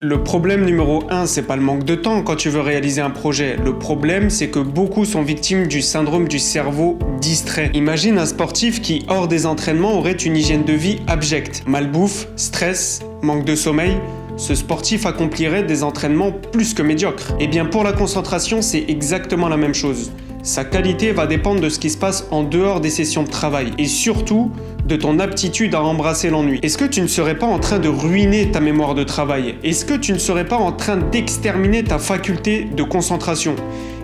Le problème numéro 1, c'est pas le manque de temps quand tu veux réaliser un projet. Le problème, c'est que beaucoup sont victimes du syndrome du cerveau distrait. Imagine un sportif qui, hors des entraînements, aurait une hygiène de vie abjecte. Malbouffe, stress, manque de sommeil. Ce sportif accomplirait des entraînements plus que médiocres. Eh bien, pour la concentration, c'est exactement la même chose. Sa qualité va dépendre de ce qui se passe en dehors des sessions de travail. Et surtout, de ton aptitude à embrasser l'ennui. Est-ce que tu ne serais pas en train de ruiner ta mémoire de travail? Est-ce que tu ne serais pas en train d'exterminer ta faculté de concentration?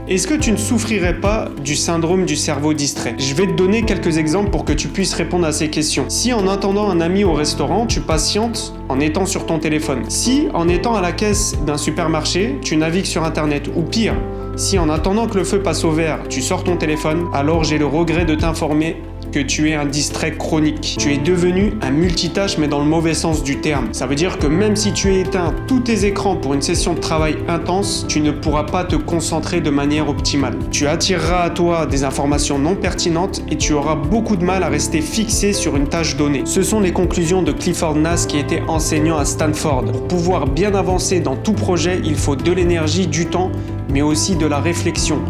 Est-ce que tu ne souffrirais pas du syndrome du cerveau distrait? Je vais te donner quelques exemples pour que tu puisses répondre à ces questions. Si en attendant un ami au restaurant, tu patientes en étant sur ton téléphone. Si en étant à la caisse d'un supermarché, tu navigues sur internet. Ou pire, si en attendant que le feu passe au vert, tu sors ton téléphone, alors j'ai le regret de t'informer que tu es un distrait chronique. Tu es devenu un multitâche, mais dans le mauvais sens du terme. Ça veut dire que même si tu éteins tous tes écrans pour une session de travail intense, tu ne pourras pas te concentrer de manière optimale. Tu attireras à toi des informations non pertinentes et tu auras beaucoup de mal à rester fixé sur une tâche donnée. Ce sont les conclusions de Clifford Nass qui était enseignant à Stanford. Pour pouvoir bien avancer dans tout projet, il faut de l'énergie, du temps, mais aussi de la réflexion.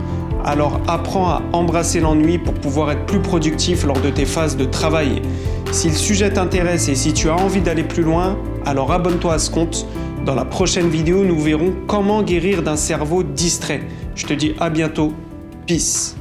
Alors apprends à embrasser l'ennui pour pouvoir être plus productif lors de tes phases de travail. Si le sujet t'intéresse et si tu as envie d'aller plus loin, alors abonne-toi à ce compte. Dans la prochaine vidéo, nous verrons comment guérir d'un cerveau distrait. Je te dis à bientôt. Peace.